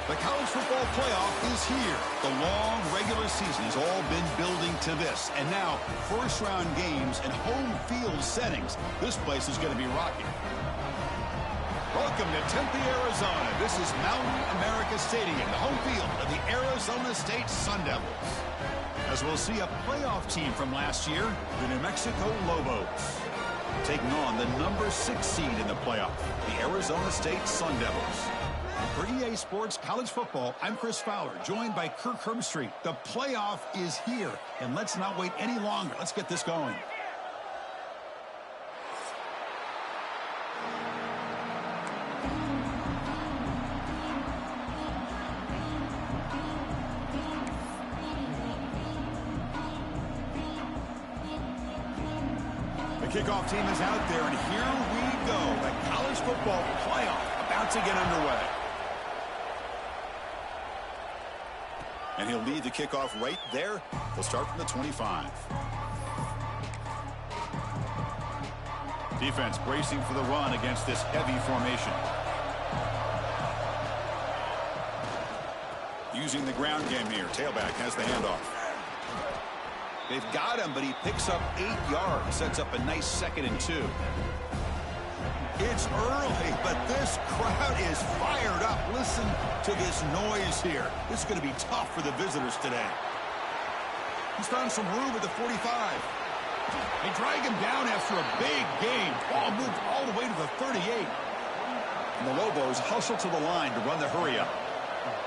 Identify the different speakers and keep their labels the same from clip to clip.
Speaker 1: The college football playoff is here. The long regular season has all been building to this. And now, first-round games and home field settings. This place is going to be rocking. Welcome to Tempe, Arizona. This is Mountain America Stadium, the home field of the Arizona State Sun Devils. As we'll see a playoff team from last year, the New Mexico Lobos, taking on the number 6 seed in the playoff, the Arizona State Sun Devils. For EA Sports College Football, I'm Chris Fowler, joined by Kirk Herbstreit. The playoff is here, and let's not wait any longer. Let's get this going. The kickoff team is out there, and here we go. The college football playoff about to get underway. And he'll lead the kickoff right there. We'll start from the 25. Defense bracing for the run against this heavy formation. Using the ground game here. Tailback has the handoff. They've got him, but he picks up 8 yards. Sets up a nice 2nd and 2. It's early, but this crowd is fired up. Listen to this noise here. This is going to be tough for the visitors today. He's found some room at the 45. They drag him down after a big gain. Ball moved all the way to the 38. And the Lobos hustle to the line to run the hurry up.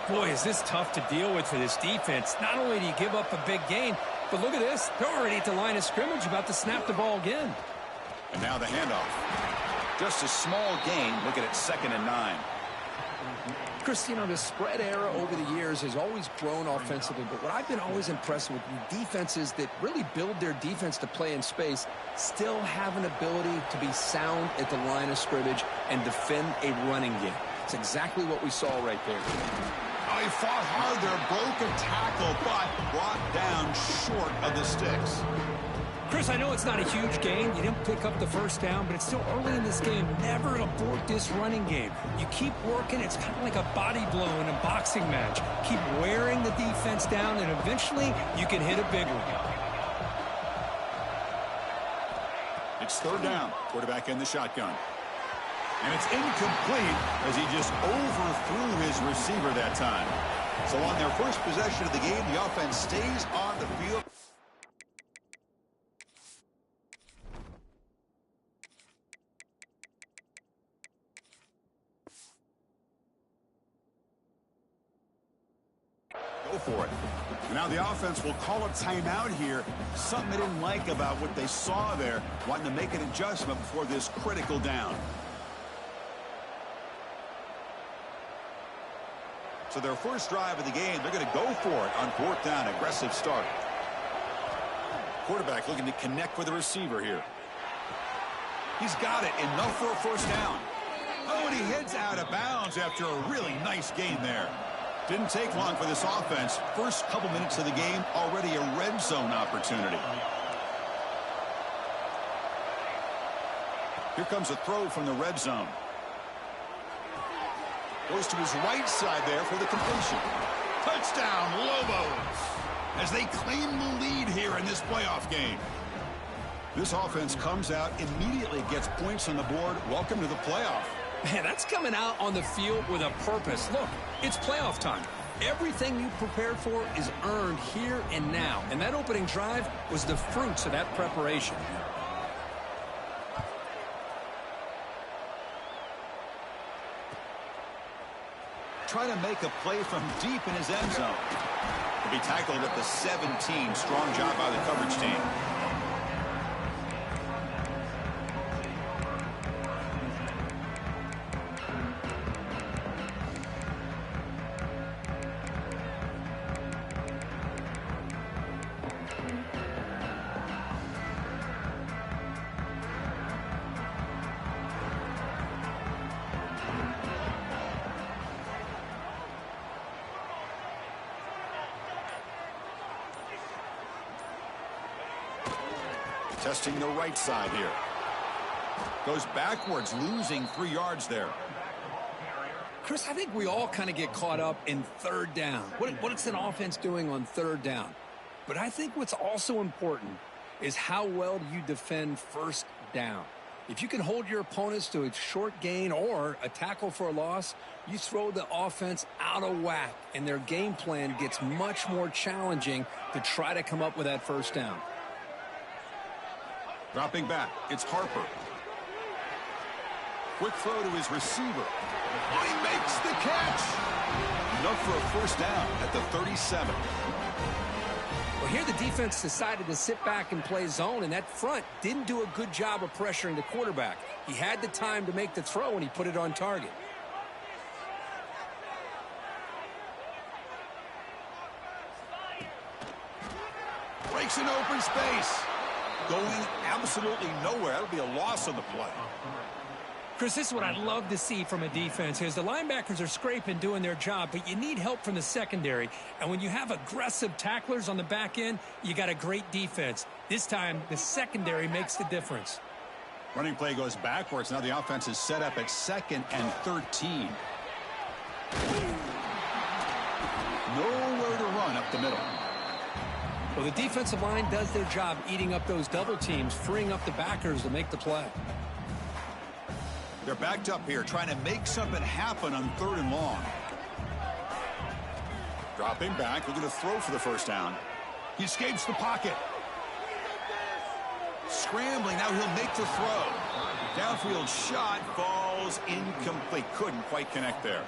Speaker 2: Boy, is this tough to deal with for this defense. Not only do you give up a big gain, but look at this. They're already at the line of scrimmage, about to snap the ball again.
Speaker 1: And now the handoff. Just a small gain. Looking at 2nd and 9.
Speaker 3: Chris, you know, the spread era over the years has always grown offensively, but what I've been always impressed with defenses that really build their defense to play in space still have an ability to be sound at the line of scrimmage and defend a running game. It's exactly what we saw right there.
Speaker 1: Oh, he fought hard there, broke a tackle, but brought down short of the sticks.
Speaker 2: Chris, I know it's not a huge gain. You didn't pick up the first down, but it's still early in this game. Never abort this running game. You keep working. It's kind of like a body blow in a boxing match. Keep wearing the defense down, and eventually you can hit a big one.
Speaker 1: It's 3rd down. Quarterback in the shotgun. And it's incomplete as he just overthrew his receiver that time. So on their first possession of the game, the offense stays on the field. Go for it. And now the offense will call a timeout here. Something they didn't like about what they saw there. Wanting to make an adjustment before this critical down. So their first drive of the game, they're going to go for it on 4th down. Aggressive start. Quarterback looking to connect with the receiver here. He's got it. Enough for a first down. Oh, and he heads out of bounds after a really nice gain there. Didn't take long for this offense. First couple minutes of the game, already a red zone opportunity. Here comes a throw from the red zone. Goes to his right side there for the completion. Touchdown, Lobos, as they claim the lead here in this playoff game. This offense comes out, immediately gets points on the board. Welcome to the playoff.
Speaker 2: Man, that's coming out on the field with a purpose. Look, it's playoff time. Everything you prepared for is earned here and now. And that opening drive was the fruits of that preparation.
Speaker 1: Trying to make a play from deep in his end zone. He'll be tackled at the 17. Strong job by the coverage team. Testing the right side here. Goes backwards, losing 3 yards there.
Speaker 3: Chris, I think we all kind of get caught up in third down. What's an offense doing on third down? But I think what's also important is how well do you defend first down. If you can hold your opponents to a short gain or a tackle for a loss, you throw the offense out of whack, and their game plan gets much more challenging to try to come up with that first down.
Speaker 1: Dropping back, it's Harper. Quick throw to his receiver. Oh, he makes the catch. Enough for a first down at the 37.
Speaker 3: Well, here the defense decided to sit back and play zone, and that front didn't do a good job of pressuring the quarterback. He had the time to make the throw, and he put it on target.
Speaker 1: Breaks in open space. Going absolutely nowhere. That'll be a loss on the play.
Speaker 2: Chris, this is what I'd love to see from a defense is the linebackers are scraping, doing their job, but you need help from the secondary. And when you have aggressive tacklers on the back end, you got a great defense. This time, the secondary makes the difference.
Speaker 1: Running play goes backwards. Now the offense is set up at 2nd and 13. Nowhere to run up the middle.
Speaker 3: Well, the defensive line does their job eating up those double teams, freeing up the backers to make the play.
Speaker 1: They're backed up here, trying to make something happen on 3rd and long. Dropping back, looking to throw for the first down. He escapes the pocket. Scrambling, now he'll make the throw. Downfield shot, falls incomplete. Couldn't quite connect there.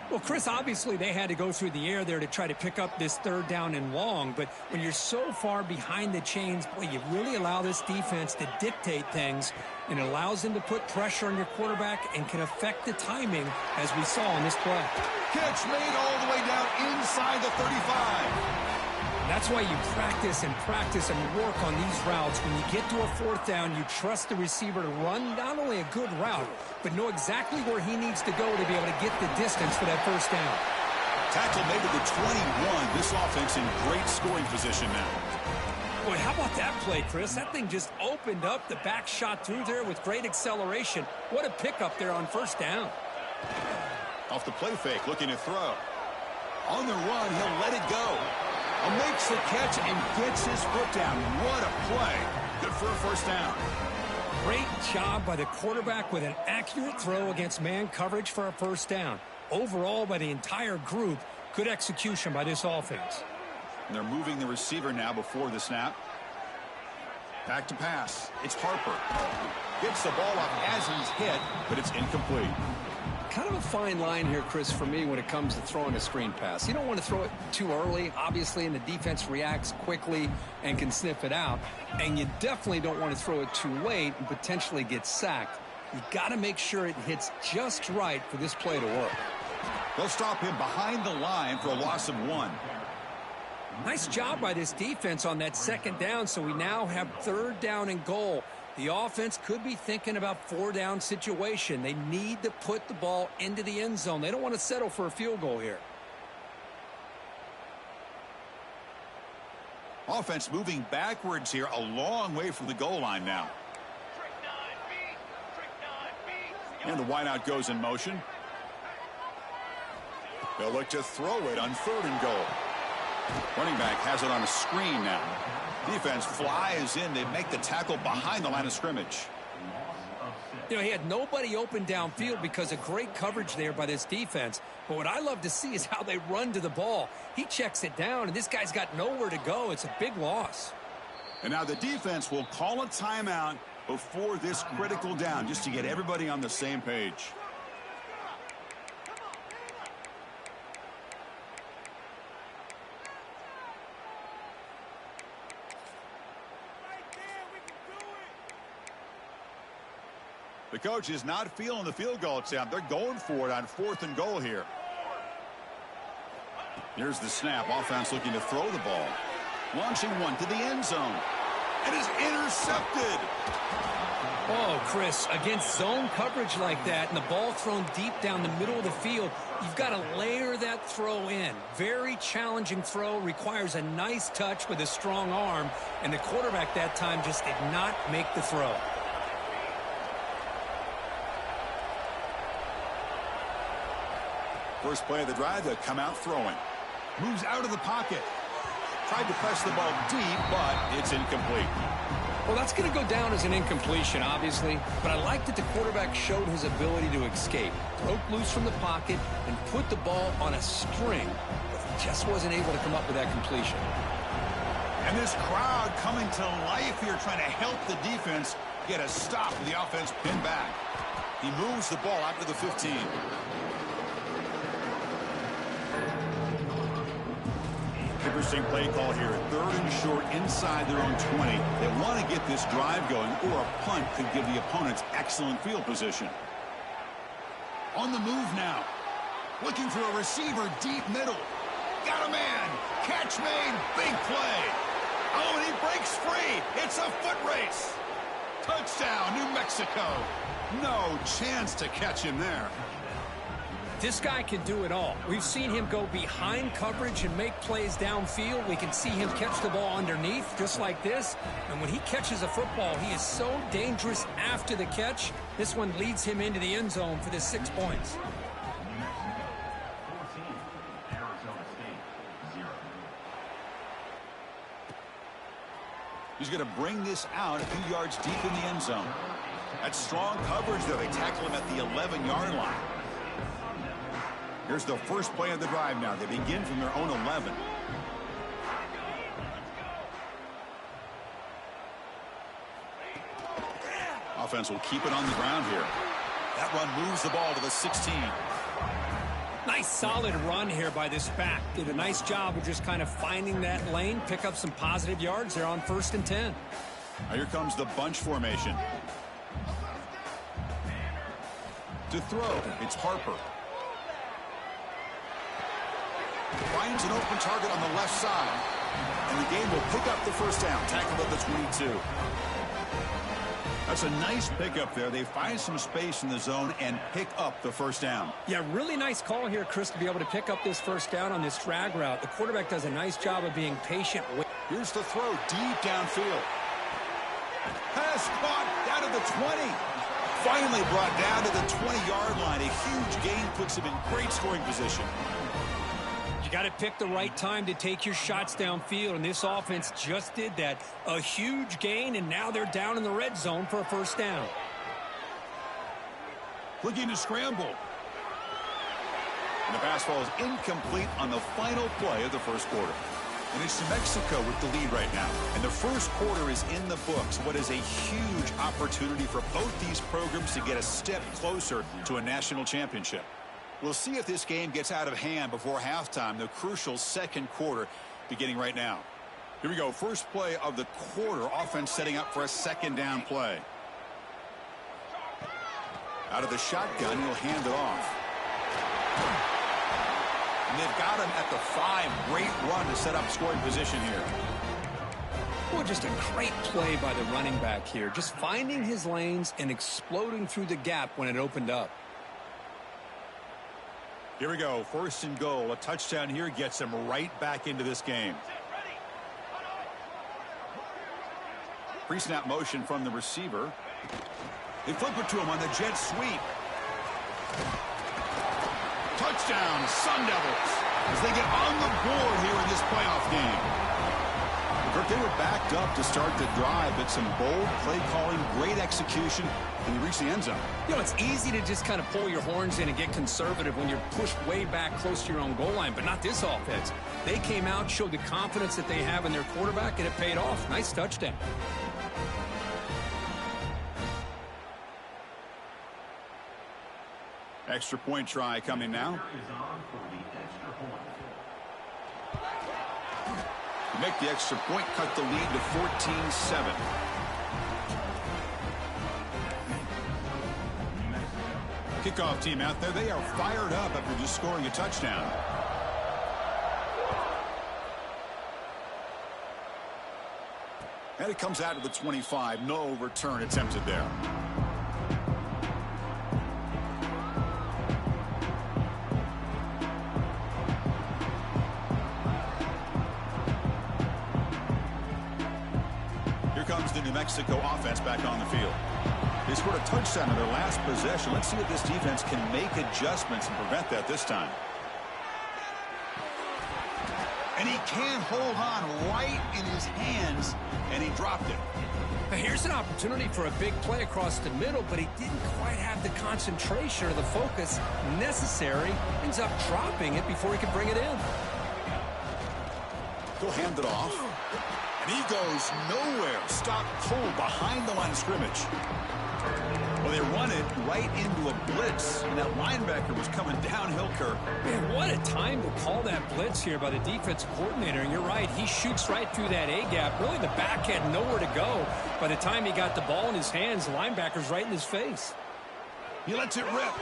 Speaker 2: Well, Chris, obviously they had to go through the air there to try to pick up this 3rd down and long, but when you're so far behind the chains, boy, you really allow this defense to dictate things, and it allows them to put pressure on your quarterback and can affect the timing, as we saw in this play.
Speaker 1: Catch made all the way down inside the 35.
Speaker 2: That's why you practice and work on these routes. When you get to a 4th down, you trust the receiver to run not only a good route, but know exactly where he needs to go to be able to get the distance for that first down.
Speaker 1: Tackle made to the 21. This offense in great scoring position now.
Speaker 2: Boy, how about that play, Chris? That thing just opened up. The back shot through there with great acceleration. What a pickup there on first down.
Speaker 1: Off the play fake, looking to throw. On the run, he'll let it go. Makes the catch and gets his foot down. What a play. Good for a first down.
Speaker 2: Great job by the quarterback with an accurate throw against man coverage for a first down. Overall, by the entire group, good execution by this offense.
Speaker 1: And they're moving the receiver now before the snap. Back to pass. It's Harper. Gets the ball up as he's hit, but it's incomplete.
Speaker 3: Kind of a fine line here, Chris, for me when it comes to throwing a screen pass. You don't want to throw it too early, obviously, and the defense reacts quickly and can sniff it out. And you definitely don't want to throw it too late and potentially get sacked. You've got to make sure it hits just right for this play to work.
Speaker 1: They'll stop him behind the line for a loss of 1.
Speaker 3: Nice job by this defense on that 2nd down, so we now have 3rd down and goal. The offense could be thinking about 4-down situation. They need to put the ball into the end zone. They don't want to settle for a field goal here.
Speaker 1: Offense moving backwards here, a long way from the goal line now. And the wideout goes in motion. They'll look to throw it on 3rd and goal. Running back has it on a screen now. Defense flies in. They make the tackle behind the line of scrimmage.
Speaker 3: You know, he had nobody open downfield because of great coverage there by this defense. But what I love to see is how they run to the ball. He checks it down, and this guy's got nowhere to go. It's a big loss.
Speaker 1: And now the defense will call a timeout before this critical down, just to get everybody on the same page. The coach is not feeling the field goal attempt. They're going for it on 4th and goal here. Here's the snap. Offense looking to throw the ball. Launching one to the end zone. It is intercepted.
Speaker 3: Oh, Chris, against zone coverage like that and the ball thrown deep down the middle of the field, you've got to layer that throw in. Very challenging throw. Requires a nice touch with a strong arm. And the quarterback that time just did not make the throw.
Speaker 1: First play of the drive, they'll come out throwing. Moves out of the pocket. Tried to press the ball deep, but it's incomplete.
Speaker 2: Well, that's going to go down as an incompletion, obviously, but I like that the quarterback showed his ability to escape, broke loose from the pocket, and put the ball on a string, but he just wasn't able to come up with that completion.
Speaker 1: And this crowd coming to life here, trying to help the defense get a stop with the offense pinned back. He moves the ball out to the 15. Interesting play call here. 3rd and short inside their own 20. They want to get this drive going, or a punt could give the opponents excellent field position. On the move now. Looking for a receiver deep middle. Got a man. Catch made. Big play. Oh, and he breaks free. It's a foot race. Touchdown, New Mexico. No chance to catch him there.
Speaker 2: This guy can do it all. We've seen him go behind coverage and make plays downfield. We can see him catch the ball underneath, just like this. And when he catches a football, he is so dangerous after the catch. This one leads him into the end zone for the 6 points.
Speaker 1: He's going to bring this out a few yards deep in the end zone. That's strong coverage there. They tackle him at the 11-yard line. Here's the first play of the drive now. They begin from their own 11. Offense will keep it on the ground here. That run moves the ball to the 16.
Speaker 2: Nice solid run here by this back. Did a nice job of just kind of finding that lane, pick up some positive yards. They're on 1st and 10.
Speaker 1: Now here comes the bunch formation. To throw, it's Harper. Finds an open target on the left side. And the game will pick up the first down. Tackled at the 22. That's a nice pickup there. They find some space in the zone and pick up the first down.
Speaker 2: Yeah, really nice call here, Chris, to be able to pick up this first down on this drag route. The quarterback does a nice job of being patient.
Speaker 1: Here's the throw deep downfield. Pass caught down to the 20. Finally brought down to the 20-yard line. A huge gain puts him in great scoring position.
Speaker 2: You got to pick the right time to take your shots downfield, and this offense just did that. A huge gain, and now they're down in the red zone for a first down.
Speaker 1: Looking to scramble. And the pass falls incomplete on the final play of the first quarter. And it's New Mexico with the lead right now. And the first quarter is in the books. What is a huge opportunity for both these programs to get a step closer to a national championship. We'll see if this game gets out of hand before halftime, the crucial second quarter beginning right now. Here we go. First play of the quarter. Offense setting up for a second down play. Out of the shotgun, he'll hand it off. And they've got him at the 5. Great run to set up scoring position here.
Speaker 2: Well, just a great play by the running back here. Just finding his lanes and exploding through the gap when it opened up.
Speaker 1: Here we go. 1st and goal. A touchdown here gets him right back into this game. Pre-snap motion from the receiver. They flip it to him on the jet sweep. Touchdown, Sun Devils, as they get on the board here in this playoff game. Kirk, they were backed up to start the drive, but some bold play calling, great execution, and they reach the end zone.
Speaker 2: You know, it's easy to just kind of pull your horns in and get conservative when you're pushed way back close to your own goal line, but not this offense. They came out, showed the confidence that they have in their quarterback, and it paid off. Nice touchdown.
Speaker 1: Extra point try coming now. To make the extra point, cut the lead to 14-7. Kickoff team out there. They are fired up after just scoring a touchdown. And it comes out to the 25. No return attempted there. Here comes the New Mexico offense back on the field. They scored a touchdown in their last possession. Let's see if this defense can make adjustments and prevent that this time. And he can't hold on right in his hands, and he dropped it.
Speaker 2: Here's an opportunity for a big play across the middle, but he didn't quite have the concentration or the focus necessary. Ends up dropping it before he could bring it in.
Speaker 1: He'll hand it off. And he goes nowhere. Stop cold behind the line of scrimmage. Well, they run it right into a blitz, and that linebacker was coming downhill, Kirk.
Speaker 2: Man, what a time to call that blitz here by the defensive coordinator. And you're right, he shoots right through that A-gap. Really, the back had nowhere to go. By the time he got the ball in his hands, the linebacker's right in his face.
Speaker 1: He lets it rip.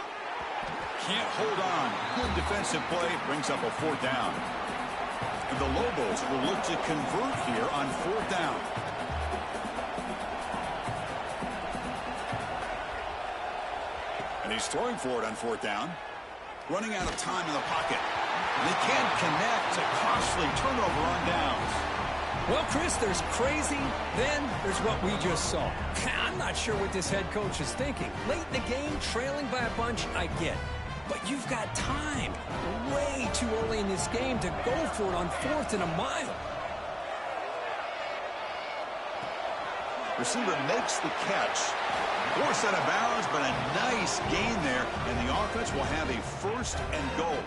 Speaker 1: Can't hold on. Good defensive play. Brings up a 4th down. And the Lobos will look to convert here on 4th down. And he's throwing for it on 4th down. Running out of time in the pocket. And they can't connect. A costly turnover on downs.
Speaker 2: Well, Chris, there's crazy, then there's what we just saw. I'm not sure what this head coach is thinking. Late in the game, trailing by a bunch, I get. But you've got time. Way too early in this game to go for it on 4th and a mile.
Speaker 1: Receiver makes the catch. Forced out of bounds, but a nice gain there. And the offense will have a 1st and goal.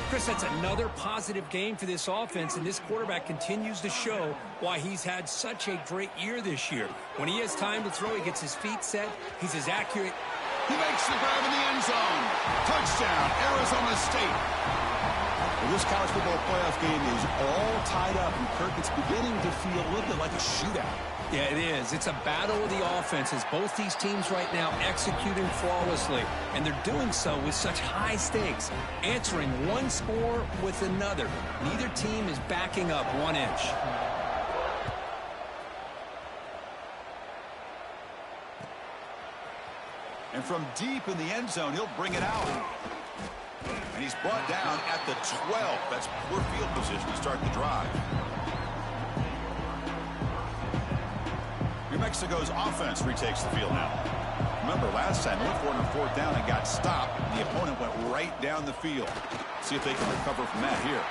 Speaker 2: Chris, that's another positive game for this offense, and this quarterback continues to show why he's had such a great year this year. When he has time to throw, he gets his feet set. He's as accurate.
Speaker 1: He makes the grab in the end zone. Touchdown, Arizona State. Well, this college football playoff game is all tied up, and Kirk, it's beginning to feel a little bit like a shootout.
Speaker 2: Yeah, it is. It's a battle of the offenses. Both these teams right now executing flawlessly, and they're doing so with such high stakes, answering one score with another. Neither team is backing up 1 inch.
Speaker 1: And from deep in the end zone, he'll bring it out. And he's brought down at the 12. That's poor field position to start the drive. New Mexico's offense retakes the field now. Remember, last time, looked for it on 4th down and got stopped. The opponent went right down the field. See if they can recover from that here.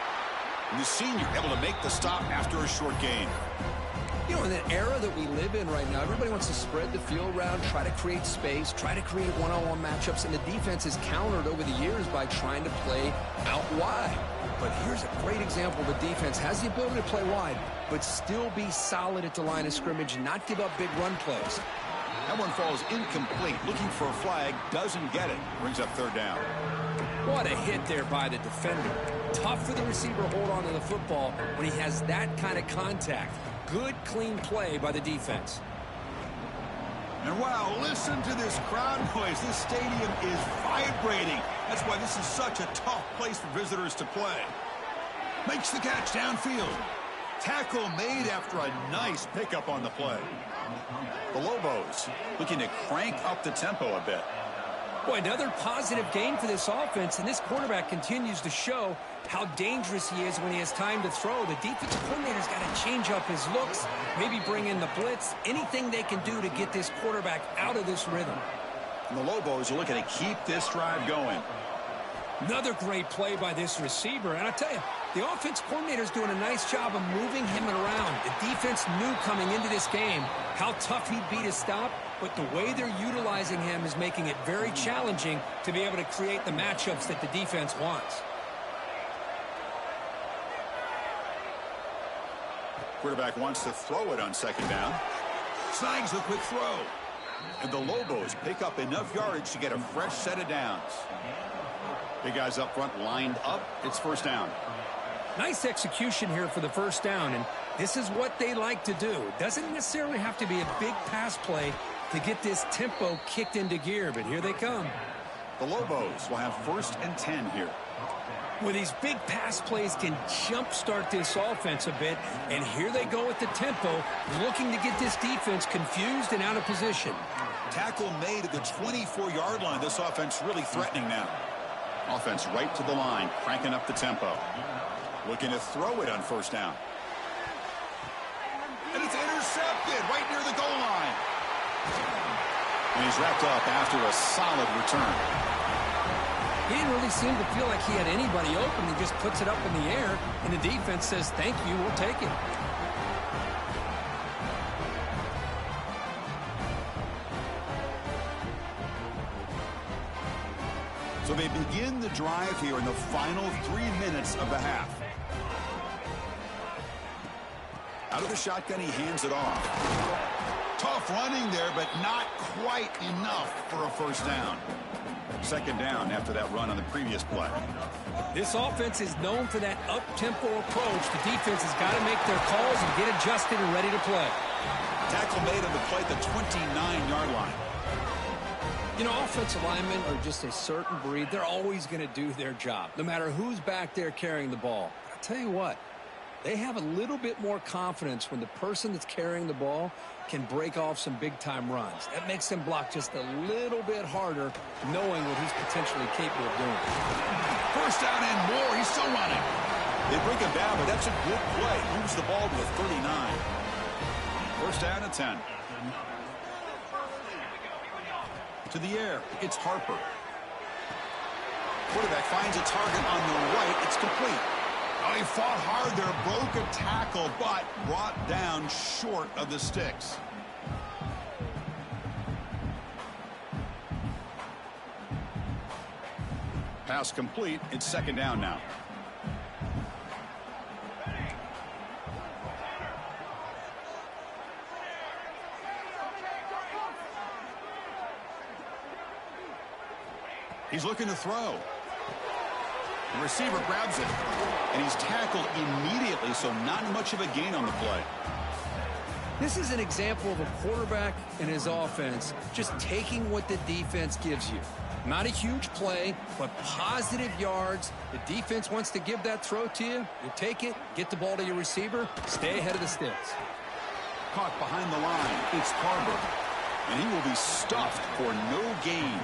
Speaker 1: And the senior able to make the stop after a short gain.
Speaker 3: You know, in the era that we live in right now, everybody wants to spread the field around, try to create space, try to create one-on-one matchups, and the defense is countered over the years by trying to play out wide. But here's a great example. The defense has the ability to play wide, but still be solid at the line of scrimmage and not give up big run plays.
Speaker 1: That one falls incomplete. Looking for a flag, doesn't get it. Brings up 3rd down.
Speaker 2: What a hit there by the defender. Tough for the receiver to hold on to the football when he has that kind of contact. Good, clean play by the defense.
Speaker 1: And wow, listen to this crowd noise. This stadium is vibrating. That's why this is such a tough place for visitors to play. Makes the catch downfield. Tackle made after a nice pickup on the play. The Lobos looking to crank up the tempo a bit.
Speaker 2: Boy, another positive game for this offense, and this quarterback continues to show how dangerous he is when he has time to throw. The defensive coordinator's got to change up his looks, maybe bring in the blitz, anything they can do to get this quarterback out of this rhythm.
Speaker 1: And the Lobos are looking to keep this drive going.
Speaker 2: Another great play by this receiver, and I tell you, the offense coordinator's doing a nice job of moving him around. The defense knew coming into this game how tough he'd be to stop, but the way they're utilizing him is making it very challenging to be able to create the matchups that the defense wants.
Speaker 1: Quarterback wants to throw it on 2nd down. Snags the quick throw. And the Lobos pick up enough yardage to get a fresh set of downs. Big guys up front lined up. It's 1st down.
Speaker 2: Nice execution here for the 1st down, and this is what they like to do. It doesn't necessarily have to be a big pass play to get this tempo kicked into gear, but here they come.
Speaker 1: The Lobos will have 1st and 10 here.
Speaker 2: Well, these big pass plays can jumpstart this offense a bit, and here they go with the tempo, looking to get this defense confused and out of position.
Speaker 1: Tackle made at the 24-yard line. This offense really threatening now. Offense right to the line, cranking up the tempo. Looking to throw it on 1st down. And it's intercepted right near the goal line. And he's wrapped up after a solid return.
Speaker 2: He didn't really seem to feel like he had anybody open. He just puts it up in the air, and the defense says, thank you, we'll take it.
Speaker 1: So they begin the drive here in the final 3 minutes of the half. Out of the shotgun, he hands it off. Tough running there, but not quite enough for a first down. Second down after that run on the previous play.
Speaker 2: This offense is known for that up-tempo approach. The defense has got to make their calls and get adjusted and ready to play.
Speaker 1: Tackle made on the play at the 29-yard line.
Speaker 2: You know, offensive linemen are just a certain breed. They're always going to do their job, no matter who's back there carrying the ball. But I'll tell you what, they have a little bit more confidence when the person that's carrying the ball can break off some big-time runs. That makes them block just a little bit harder, knowing what he's potentially capable of doing.
Speaker 1: First down and more. He's still running. They bring him down, but that's a good play. Moves the ball to the 39. First down and 10. To the air, it's Harper. Quarterback finds a target on the right. It's complete. Oh, he fought hard there, broke a tackle, but brought down short of the sticks. Pass complete. It's second down now. He's looking to throw. The receiver grabs it, and he's tackled immediately, so not much of a gain on the play.
Speaker 2: This is an example of a quarterback and his offense just taking what the defense gives you. Not a huge play, but positive yards. The defense wants to give that throw to you. You take it, get the ball to your receiver, stay ahead of the sticks.
Speaker 1: Caught behind the line. It's Harbor, and he will be stuffed for no gain.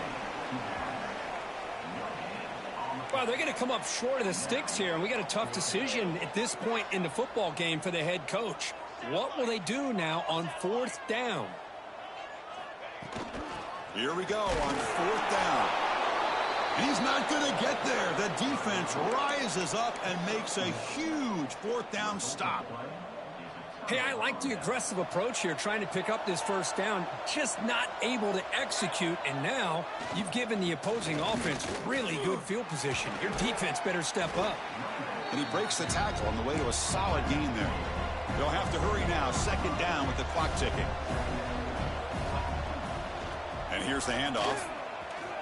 Speaker 2: Wow, they're going to come up short of the sticks here, and we got a tough decision at this point in the football game for the head coach. What will they do now on fourth down?
Speaker 1: Here we go on fourth down. He's not going to get there. The defense rises up and makes a huge fourth down stop.
Speaker 2: Hey, I like the aggressive approach here, trying to pick up this first down, just not able to execute, and now you've given the opposing offense really good field position. Your defense better step up.
Speaker 1: And he breaks the tackle on the way to a solid gain there. They'll have to hurry now, second down with the clock ticking. And here's the handoff.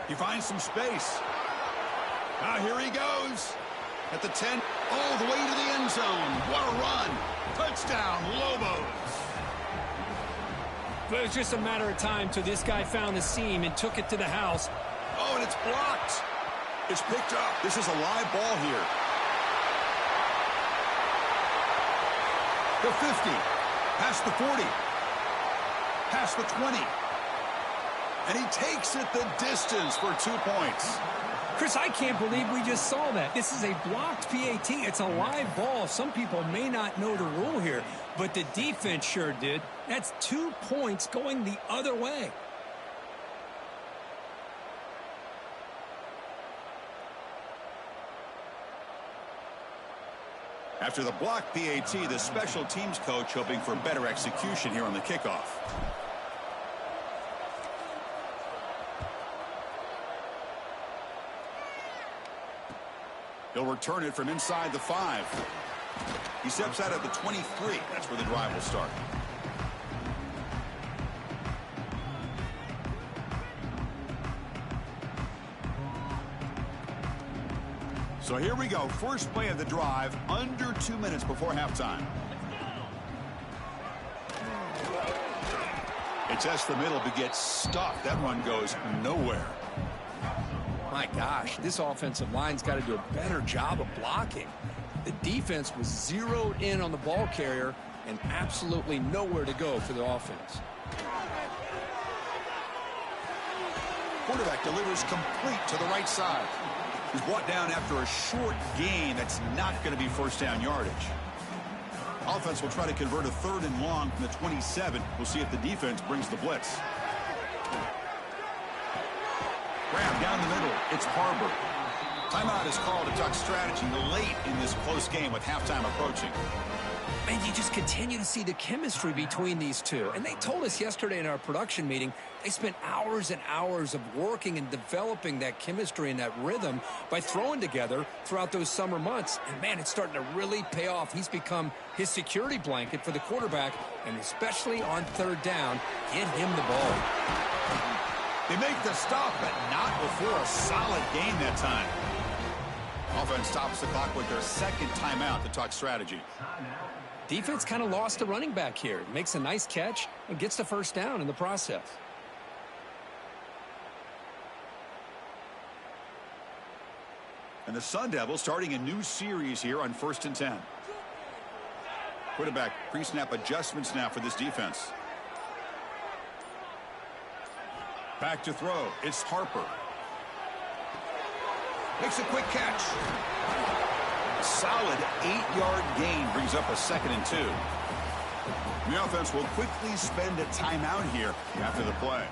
Speaker 1: He finds some space. Now here he goes. At the 10, all the way to the end zone. What a run. Touchdown, Lobos.
Speaker 2: But it was just a matter of time till this guy found the seam and took it to the house.
Speaker 1: Oh, and it's blocked. It's picked up. This is a live ball here. The 50. Past the 40. Past the 20. And he takes it the distance for 2 points.
Speaker 2: Chris, I can't believe we just saw that. This is a blocked PAT. It's a live ball. Some people may not know the rule here, but the defense sure did. That's 2 points going the other way.
Speaker 1: After the blocked PAT, the special teams coach hoping for better execution here on the kickoff. He'll return it from inside the 5. He steps out at the 23. That's where the drive will start. So here we go. First play of the drive, under 2 minutes before halftime. It tests the middle but gets stuck. That run goes nowhere.
Speaker 2: My gosh, this offensive line's got to do a better job of blocking. The defense was zeroed in on the ball carrier and absolutely nowhere to go for the offense.
Speaker 1: Quarterback delivers complete to the right side. He's brought down after a short gain. That's not going to be first down yardage. Offense will try to convert a 3rd and long from the 27. We'll see if the defense brings the blitz. Grab down the middle. It's Harbor. Timeout is called to talk strategy late in this close game with halftime approaching.
Speaker 2: And you just continue to see the chemistry between these two. And they told us yesterday in our production meeting, they spent hours and hours of working and developing that chemistry and that rhythm by throwing together throughout those summer months. And, man, it's starting to really pay off. He's become his security blanket for the quarterback, and especially on third down, get him the ball.
Speaker 1: They make the stop, but not before a solid gain that time. Offense stops the clock with their second timeout to talk strategy.
Speaker 2: Defense kind of lost a running back here. Makes a nice catch and gets the first down in the process.
Speaker 1: And the Sun Devils starting a new series here on 1st and 10. Quarterback pre-snap adjustments now for this defense. Back to throw. It's Harper. Makes a quick catch. A solid 8-yard gain brings up a 2nd and 2. The offense will quickly spend a timeout here after the play.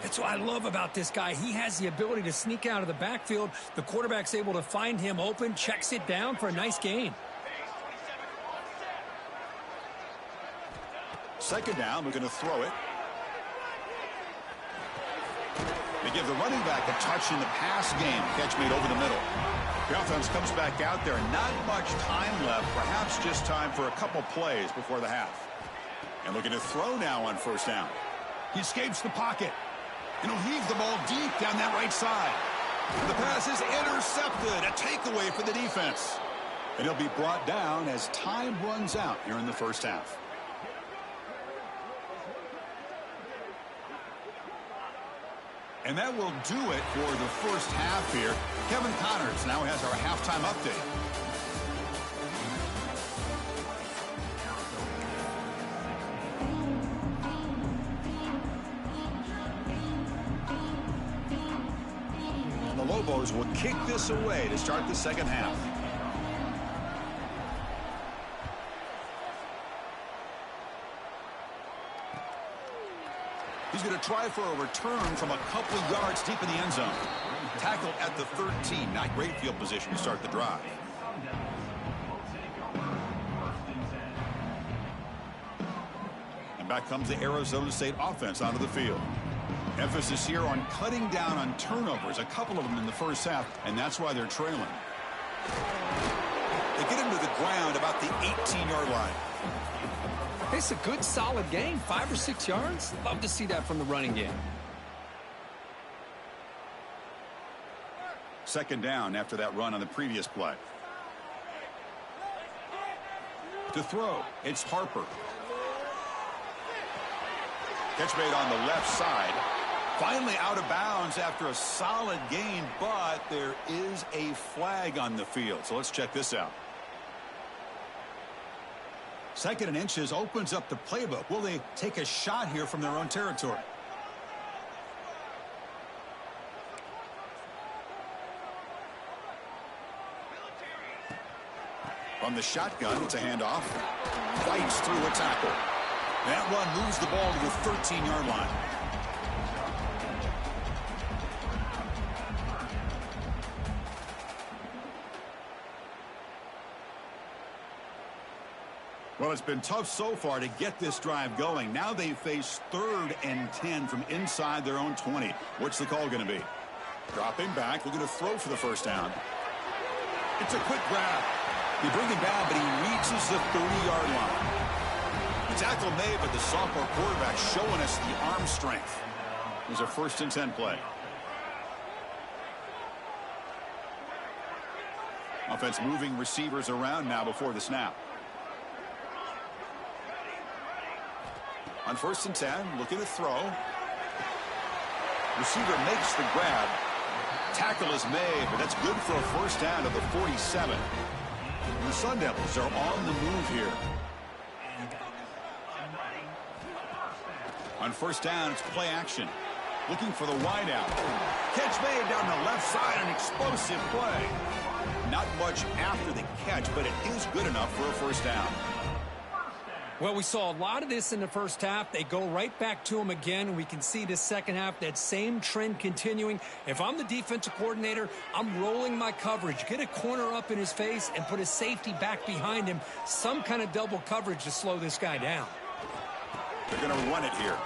Speaker 2: That's what I love about this guy. He has the ability to sneak out of the backfield. The quarterback's able to find him open, checks it down for a nice gain.
Speaker 1: 2nd down, we're going to throw it. They give the running back a touch in the pass game. Catch made over the middle. The offense comes back out there. Not much time left. Perhaps just time for a couple plays before the half. And looking to throw now on 1st down. He escapes the pocket. And he'll heave the ball deep down that right side. The pass is intercepted. A takeaway for the defense. And he'll be brought down as time runs out here in the 1st half. And that will do it for the 1st half here. Kevin Connors now has our halftime update. The Lobos will kick this away to start the 2nd half. He's going to try for a return from a couple of yards deep in the end zone. Tackle at the 13. Not great field position to start the drive. And back comes the Arizona State offense onto the field. Emphasis here on cutting down on turnovers, a couple of them in the 1st half, and that's why they're trailing. They get him to the ground about the 18-yard line.
Speaker 2: It's a good, solid gain, 5 or 6 yards. Love to see that from the running game.
Speaker 1: 2nd down after that run on the previous play. To throw, it's Harper. Catch made on the left side. Finally out of bounds after a solid gain, but there is a flag on the field. So let's check this out. 2nd and inches opens up the playbook. Will they take a shot here from their own territory? From the shotgun, it's a handoff. Fights through a tackle. That run moves the ball to the 13-yard line. Well, it's been tough so far to get this drive going. Now they face 3rd and 10 from inside their own 20. What's the call going to be? Dropping back, looking to throw for the 1st down. It's a quick grab. They bring him down, but he reaches the 30-yard line. The tackle made, but the sophomore quarterback showing us the arm strength. It was a 1st and 10 play. Offense moving receivers around now before the snap. On 1st and 10, looking to throw. Receiver makes the grab. Tackle is made, but that's good for a 1st down to the 47. The Sun Devils are on the move here. On 1st down, it's play action. Looking for the wideout. Catch made down the left side, an explosive play. Not much after the catch, but it is good enough for a 1st down.
Speaker 2: Well, we saw a lot of this in the first half. They go right back to him again, and we can see the second half, that same trend continuing. If I'm the defensive coordinator, I'm rolling my coverage. Get a corner up in his face and put a safety back behind him. Some kind of double coverage to slow this guy down.
Speaker 1: They're going to run it here.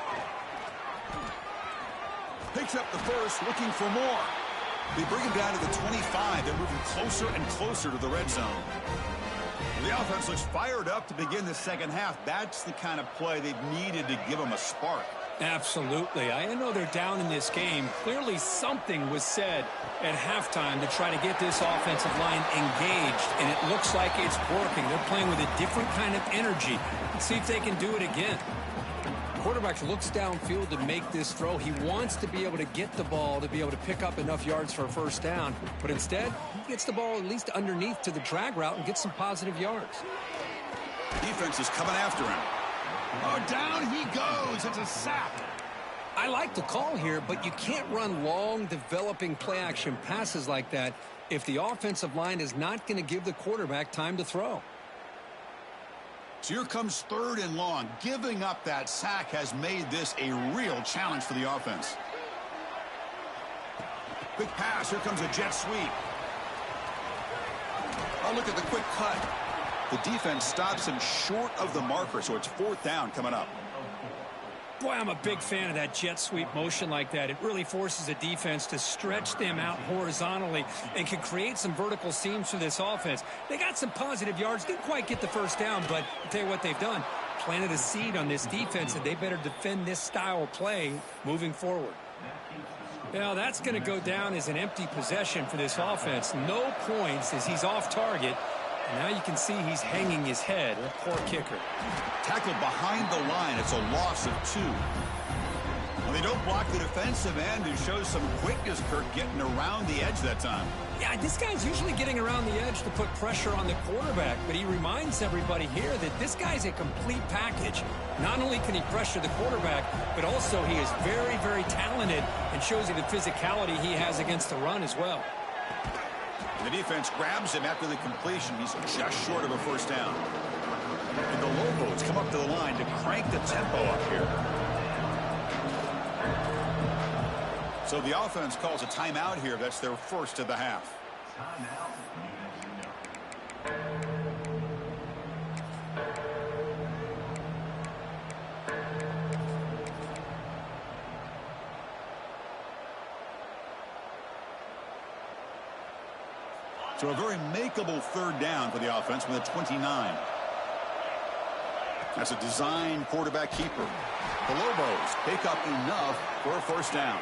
Speaker 1: Picks up the first, looking for more. They bring him down to the 25. They're moving closer and closer to the red zone. The offense looks fired up to begin the second half. That's the kind of play they've needed to give them a spark.
Speaker 2: Absolutely. I know they're down in this game. Clearly something was said at halftime to try to get this offensive line engaged, and it looks like it's working. They're playing with a different kind of energy. Let's see if they can do it again. Quarterback looks downfield to make this throw. He wants to be able to get the ball to be able to pick up enough yards for a first down, but instead he gets the ball at least underneath to the drag route and gets some positive yards.
Speaker 1: Defense is coming after him. Oh, down he goes. It's a sack.
Speaker 2: I like the call here, but you can't run long, developing play-action passes like that if the offensive line is not going to give the quarterback time to throw.
Speaker 1: So here comes 3rd and long. Giving up that sack has made this a real challenge for the offense. Quick pass. Here comes a jet sweep. Oh, look at the quick cut. The defense stops him short of the marker, so it's 4th down coming up.
Speaker 2: Boy, I'm a big fan of that jet sweep motion like that. It really forces a defense to stretch them out horizontally and can create some vertical seams for this offense. They got some positive yards, didn't quite get the first down, but I'll tell you what they've done. Planted a seed on this defense, and they better defend this style of play moving forward. Now, that's going to go down as an empty possession for this offense. No points as he's off target. Now you can see he's hanging his head. A poor kicker.
Speaker 1: Tackled behind the line. It's a loss of 2. Well, they don't block the defensive end, who shows some quickness, Kirk, getting around the edge that time.
Speaker 2: Yeah, this guy's usually getting around the edge to put pressure on the quarterback, but he reminds everybody here that this guy's a complete package. Not only can he pressure the quarterback, but also he is very, very talented and shows you the physicality he has against the run as well.
Speaker 1: The defense grabs him after the completion. He's just short of a first down. And the Lobos come up to the line to crank the tempo up here. So the offense calls a timeout here. That's their first of the half. So a very makeable 3rd down for the offense with a 29. That's a design quarterback keeper. The Lobos pick up enough for a first down.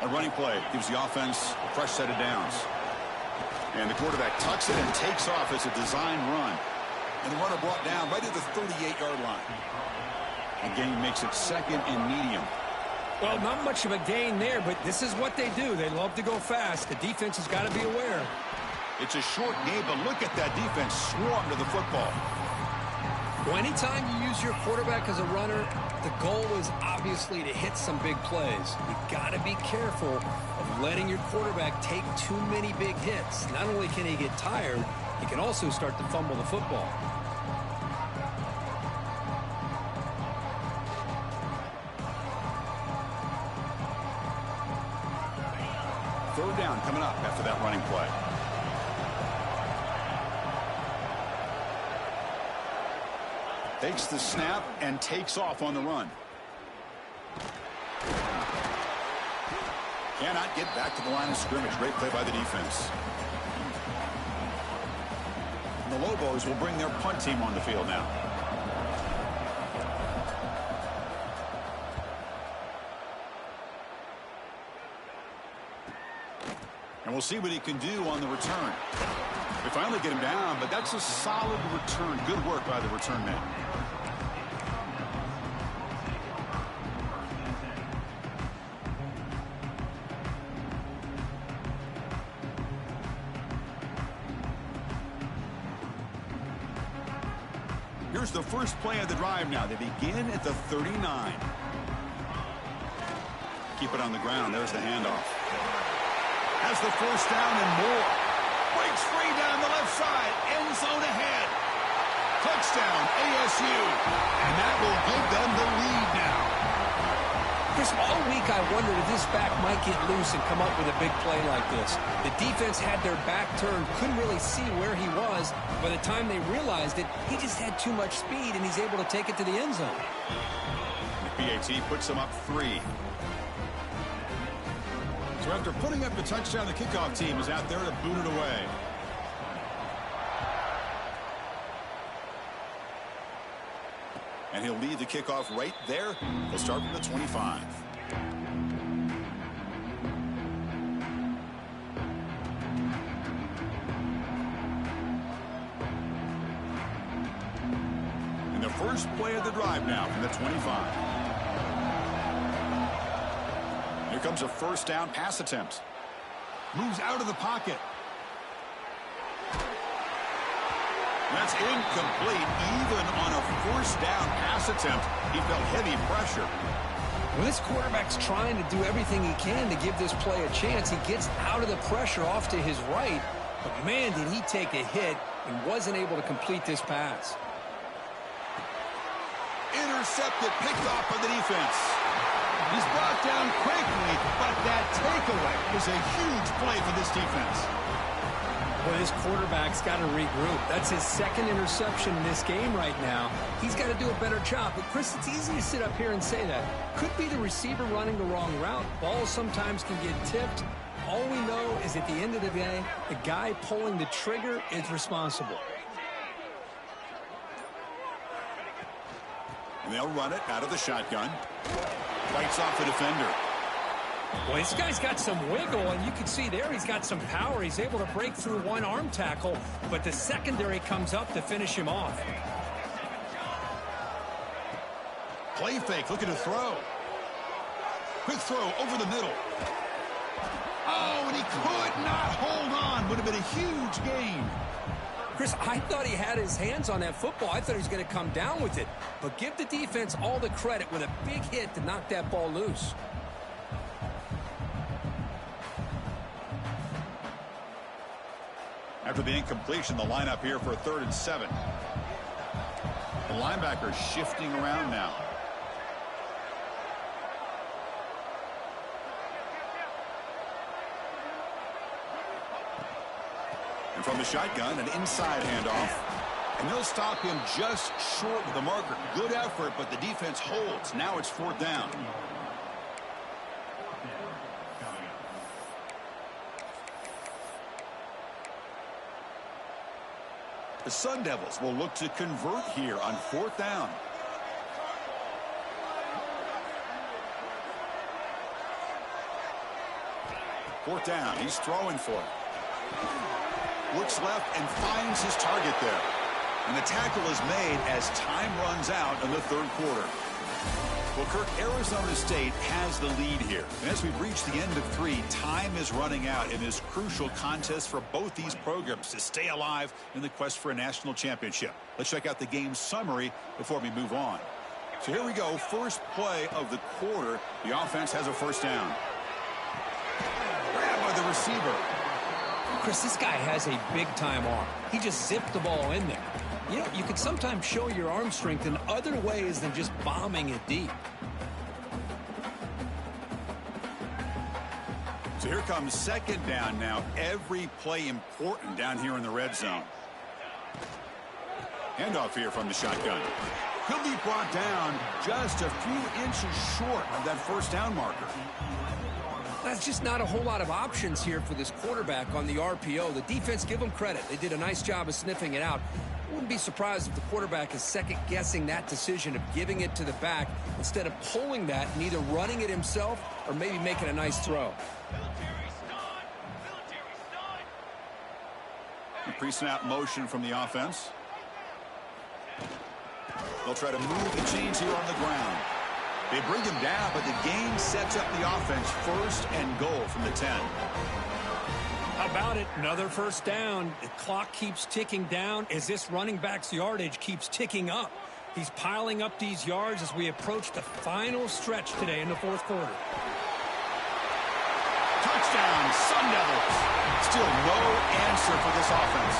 Speaker 1: A running play gives the offense a fresh set of downs. And the quarterback tucks it and takes off as a design run. And the runner brought down right at the 38-yard line. The gain makes it 2nd and medium.
Speaker 2: Well, not much of a gain there, but this is what they do. They love to go fast. The defense has got to be aware.
Speaker 1: It's a short game, but look at that defense swarm to the football.
Speaker 2: Well, anytime you use your quarterback as a runner, the goal is obviously to hit some big plays. You've got to be careful of letting your quarterback take too many big hits. Not only can he get tired, he can also start to fumble the football.
Speaker 1: Third down coming up after that running play. Takes the snap and takes off on the run. Cannot get back to the line of scrimmage. Great play by the defense. And the Lobos will bring their punt team on the field now. And we'll see what he can do on the return. They finally get him down, but that's a solid return. Good work by the return man. Here's the first play of the drive now. They begin at the 39. Keep it on the ground. There's the handoff. Has the first down and more. Breaks free down the left side. End zone ahead. Touchdown, ASU. And that will give them the lead now.
Speaker 2: Chris, all week I wondered if this back might get loose and come up with a big play like this. The defense had their back turned, couldn't really see where he was. By the time they realized it, he just had too much speed, and he's able to take it to the end zone.
Speaker 1: The PAT puts them up 3. So after putting up the touchdown, the kickoff team is out there to boot it away. And he'll lead the kickoff right there. He'll start from the 25. And the first play of the drive now from the 25. Here comes a first down pass attempt. Moves out of the pocket. That's incomplete. Even on a first down pass attempt, he felt heavy pressure.
Speaker 2: Well, this quarterback's trying to do everything he can to give this play a chance. He gets out of the pressure off to his right, but man, did he take a hit and wasn't able to complete this pass.
Speaker 1: Intercepted, picked off by the defense. He's brought down quickly, but that takeaway is a huge play for this defense.
Speaker 2: Well, this quarterback's got to regroup. That's his second interception in this game right now. He's got to do a better job. But, Chris, it's easy to sit up here and say that. Could be the receiver running the wrong route. Balls sometimes can get tipped. All we know is at the end of the day, the guy pulling the trigger is responsible.
Speaker 1: And they'll run it out of the shotgun. Fights off the defender.
Speaker 2: Well, this guy's got some wiggle, and you can see there he's got some power. He's able to break through one arm tackle, but the secondary comes up to finish him off.
Speaker 1: Play fake, looking to throw. Quick throw over the middle. Oh, and he could not hold on. Would have been a huge gain.
Speaker 2: Chris, I thought he had his hands on that football. I thought he was going to come down with it. But give the defense all the credit with a big hit to knock that ball loose.
Speaker 1: After the incompletion, the lineup here for a 3rd and 7. The linebacker shifting around now. And from the shotgun, an inside handoff. And they'll stop him just short of the marker. Good effort, but the defense holds. Now it's 4th down. The Sun Devils will look to convert here on 4th down. Fourth down, he's throwing for it. Looks left and finds his target there. And the tackle is made as time runs out in the 3rd quarter. Well, Kirk, Arizona State has the lead here. And as we've reached the end of 3, time is running out in this crucial contest for both these programs to stay alive in the quest for a national championship. Let's check out the game summary before we move on. So here we go. First play of the quarter. The offense has a first down. Grabbed by the receiver.
Speaker 2: Chris, this guy has a big-time arm. He just zipped the ball in there. You know, you can sometimes show your arm strength in other ways than just bombing it deep.
Speaker 1: So here comes 2nd down now. Every play important down here in the red zone. Handoff here from the shotgun. He'll be brought down just a few inches short of that first down marker.
Speaker 2: That's just not a whole lot of options here for this quarterback on the RPO. The defense, give them credit. They did a nice job of sniffing it out. Wouldn't be surprised if the quarterback is second-guessing that decision of giving it to the back instead of pulling that and either running it himself or maybe making a nice throw.
Speaker 1: Pre-snap motion from the offense. They'll try to move the chains here on the ground. They bring him down, but the game sets up the offense 1st and goal from the 10.
Speaker 2: How about it? Another first down. The clock keeps ticking down as this running back's yardage keeps ticking up. He's piling up these yards as we approach the final stretch today in the 4th quarter.
Speaker 1: Touchdown, Sun Devils. Still no answer for this offense.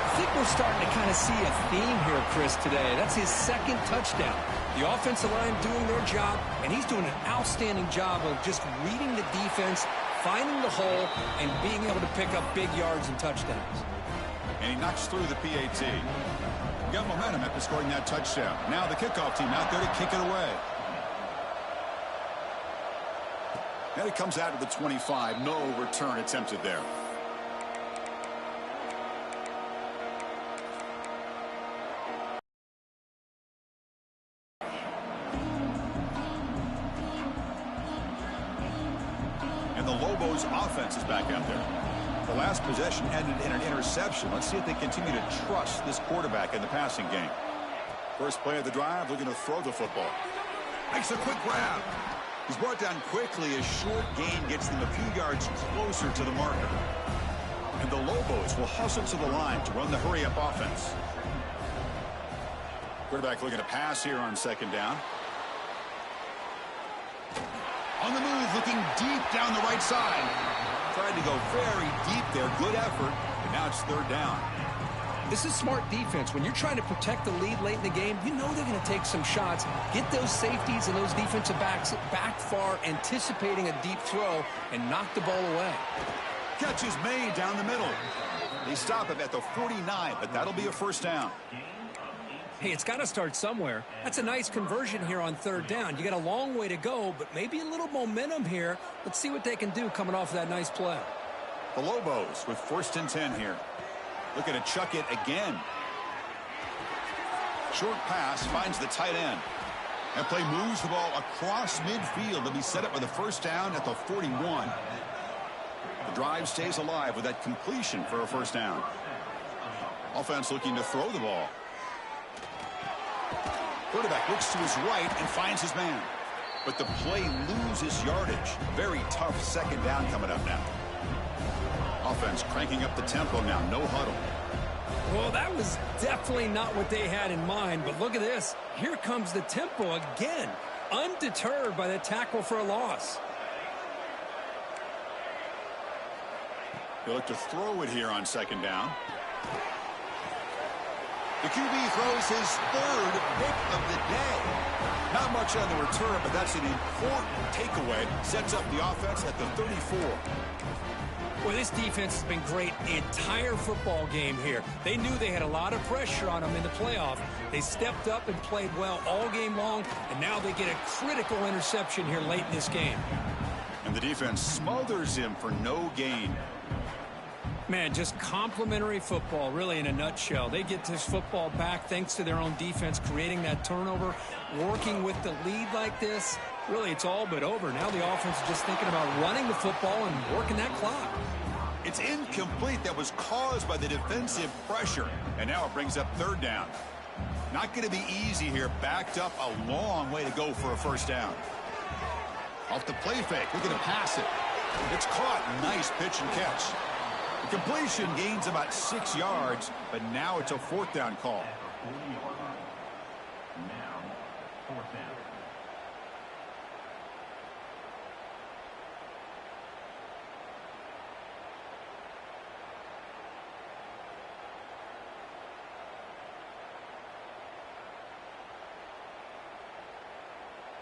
Speaker 2: I think we're starting to kind of see a theme here, Chris, today. That's his second touchdown. The offensive line doing their job, and he's doing an outstanding job of just reading the defense, finding the hole, and being able to pick up big yards and touchdowns.
Speaker 1: And he knocks through the PAT. Got momentum after scoring that touchdown. Now the kickoff team out there to kick it away. And it comes out of the 25. No return attempted there. And the Lobos offense is back out there. The last possession ended in an interception. Let's see if they continue to trust this quarterback in the passing game. First play of the drive, looking to throw the football. Makes a quick grab. He's brought down quickly. A short gain gets them a few yards closer to the marker. And the Lobos will hustle to the line to run the hurry-up offense. Quarterback looking to pass here on second down. On the move, looking deep down the right side. Tried to go very deep there. Good effort. And now it's third down.
Speaker 2: This is smart defense. When you're trying to protect the lead late in the game, you know they're going to take some shots. Get those safeties and those defensive backs back far, anticipating a deep throw, and knock the ball away.
Speaker 1: Catch is made down the middle. They stop him at the 49, but that'll be a first down.
Speaker 2: Hey, it's got to start somewhere. That's a nice conversion here on third down. You got a long way to go, but maybe a little momentum here. Let's see what they can do coming off of that nice play.
Speaker 1: The Lobos with first and 10 here. Looking to chuck it again. Short pass finds the tight end. That play moves the ball across midfield. They'll be set up with a first down at the 41. The drive stays alive with that completion for a first down. Offense looking to throw the ball. Quarterback looks to his right and finds his man. But the play loses yardage. Very tough second down coming up now. Offense cranking up the tempo now. No huddle.
Speaker 2: Well, that was definitely not what they had in mind. But look at this. Here comes the tempo again. Undeterred by the tackle for a loss.
Speaker 1: He'll look to throw it here on second down. The QB throws his third pick of the day. Not much on the return, but that's an important takeaway. Sets up the offense at the 34.
Speaker 2: Well, this defense has been great the entire football game here. They knew they had a lot of pressure on them in the playoff. They stepped up and played well all game long, and now they get a critical interception here late in this game.
Speaker 1: And the defense smothers him for no gain.
Speaker 2: Man, just complimentary football, really, in a nutshell. They get this football back thanks to their own defense, creating that turnover, working with the lead like this. Really, it's all but over. Now the offense is just thinking about running the football and working that clock.
Speaker 1: It's incomplete. That was caused by the defensive pressure. And now it brings up third down. Not going to be easy here. Backed up a long way to go for a first down. Off the play fake. Looking to pass it. It's caught. Nice pitch and catch. The completion gains about 6 yards, but now it's a fourth down call.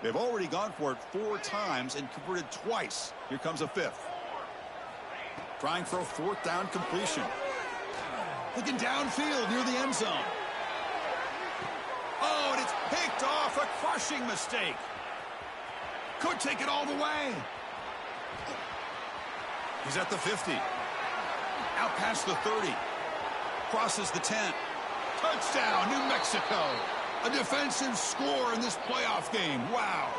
Speaker 1: They've already gone for it 4 times and converted twice. Here comes a fifth. Trying for a fourth down completion. Looking downfield near the end zone. Oh, and it's picked off. A crushing mistake. Could take it all the way. He's at the 50. Out past the 30. Crosses the 10. Touchdown, New Mexico. A defensive score in this playoff game. Wow.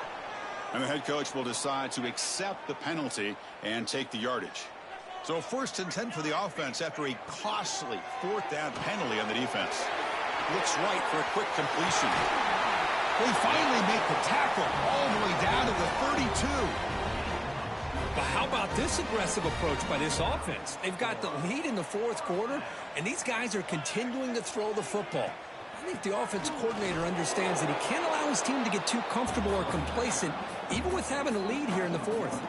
Speaker 1: And the head coach will decide to accept the penalty and take the yardage. So first and 10 for the offense after a costly fourth down penalty on the defense. Looks right for a quick completion. They finally make the tackle all the way down to the 32.
Speaker 2: But how about this aggressive approach by this offense? They've got the lead in the fourth quarter, and these guys are continuing to throw the football. I think the offensive coordinator understands that he can't allow his team to get too comfortable or complacent, even with having a lead here in the fourth.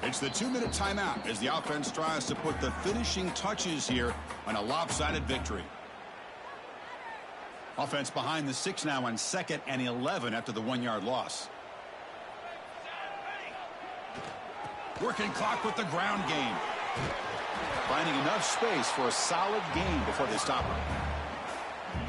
Speaker 1: It's the 2-minute timeout as the offense tries to put the finishing touches here on a lopsided victory. Offense behind the 6 now on 2nd and 11 after the 1-yard loss. Working clock with the ground game. Finding enough space for a solid gain before they stop him.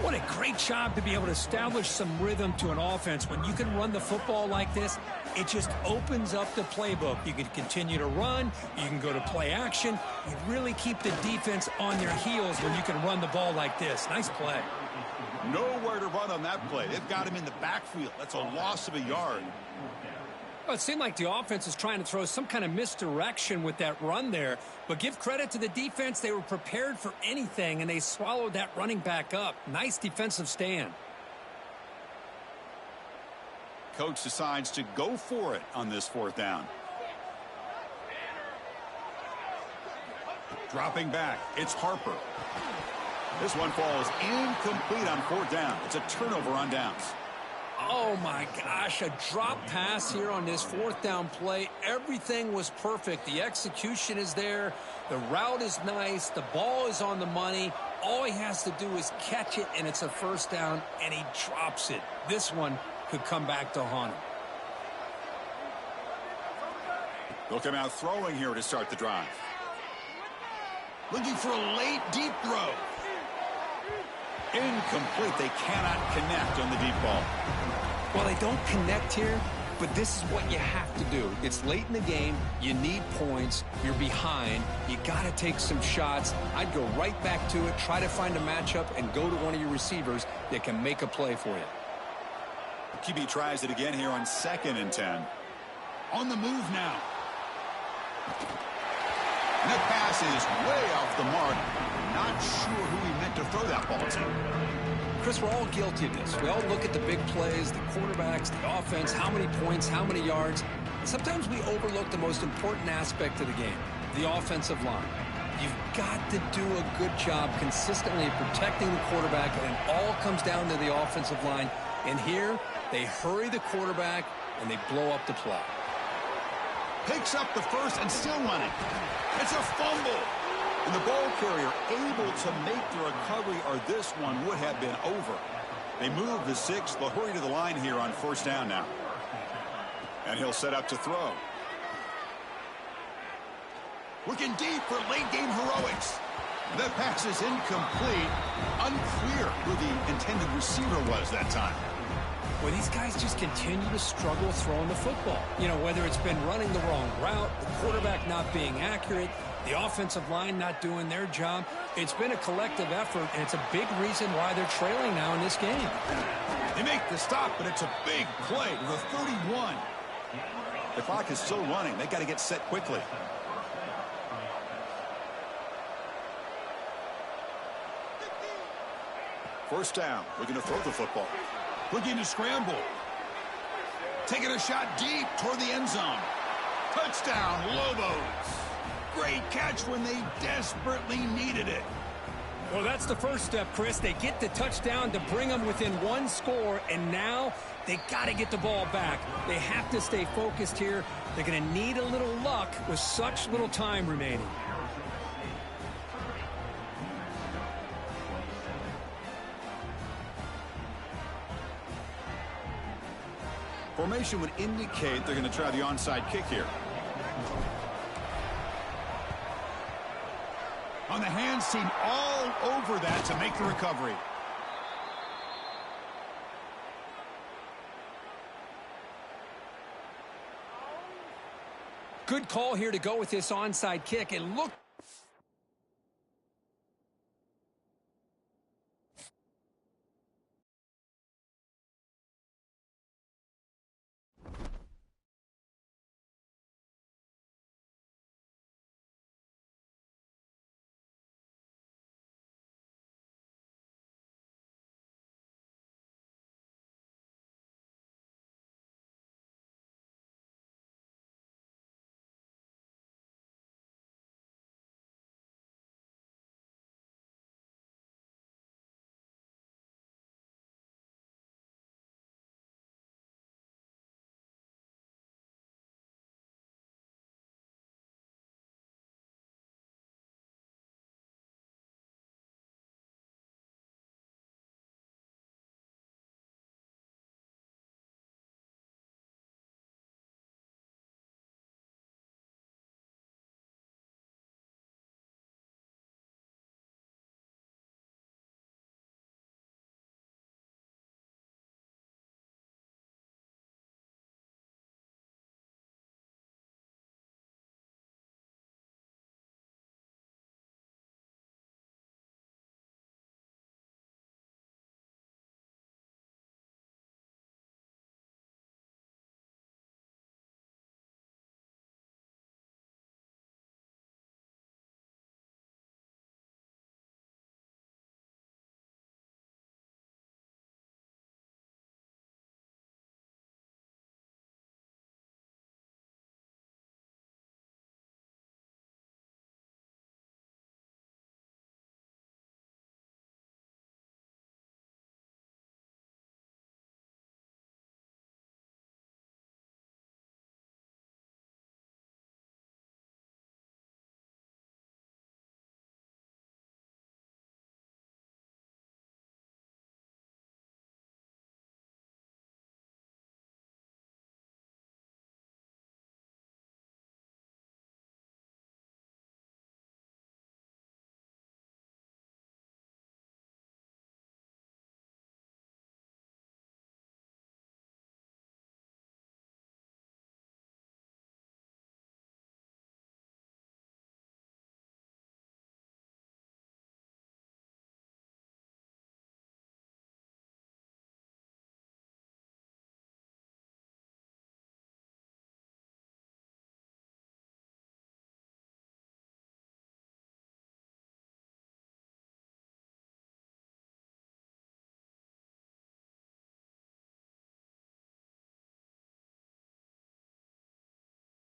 Speaker 2: What a great job to be able to establish some rhythm to an offense. When you can run the football like this, it just opens up the playbook. You can continue to run. You can go to play action. You really keep the defense on their heels when you can run the ball like this. Nice play.
Speaker 1: Nowhere to run on that play. They've got him in the backfield. That's a loss of a yard.
Speaker 2: Well, it seemed like the offense is trying to throw some kind of misdirection with that run there. But give credit to the defense. They were prepared for anything, and they swallowed that running back up. Nice defensive stand.
Speaker 1: Coach decides to go for it on this 4th down. Dropping back, it's Harper. This one falls incomplete on 4th down. It's a turnover on downs.
Speaker 2: Oh, my gosh, a drop pass here on this 4th down play. Everything was perfect. The execution is there. The route is nice. The ball is on the money. All he has to do is catch it, and it's a 1st down, and he drops it. This one could come back to haunt him.
Speaker 1: They'll come out throwing here to start the drive. Looking for a late deep throw. Incomplete. They cannot connect on the deep ball.
Speaker 2: Well, they don't connect here, but this is what you have to do. It's late in the game. You need points. You're behind. You got to take some shots. I'd go right back to it, try to find a matchup, and go to one of your receivers that can make a play for you.
Speaker 1: QB tries it again here on 2nd and 10. On the move now. And that pass is way off the mark. Not sure who he meant to throw that ball to.
Speaker 2: Chris, we're all guilty of this. We all look at the big plays, the quarterbacks, the offense, how many points, how many yards. Sometimes we overlook the most important aspect of the game, the offensive line. You've got to do a good job consistently protecting the quarterback, and it all comes down to the offensive line. And here, they hurry the quarterback, and they blow up the play.
Speaker 1: Picks up the first and still running. It's a fumble. And the ball carrier able to make the recovery, or this one would have been over. They move the 6. They'll hurry to the line here on 1st down now. And he'll set up to throw. Looking deep for late game heroics. That pass is incomplete. Unclear who the intended receiver was that time.
Speaker 2: Well, these guys just continue to struggle throwing the football. You know, whether it's been running the wrong route, the quarterback not being accurate, the offensive line not doing their job. It's been a collective effort, and it's a big reason why they're trailing now in this game.
Speaker 1: They make the stop, but it's a big play to the 31. The clock is still running. They got to get set quickly. First down. Looking to throw the football. Looking to scramble. Taking a shot deep toward the end zone. Touchdown, Lobos. Great catch when they desperately needed it.
Speaker 2: Well, that's the first step, Chris. They get the touchdown to bring them within 1 score, and now they got to get the ball back. They have to stay focused here. They're going to need a little luck with such little time remaining.
Speaker 1: Formation would indicate they're going to try the onside kick here. On the hands team all over that to make the recovery.
Speaker 2: Good call here to go with this onside kick. It looked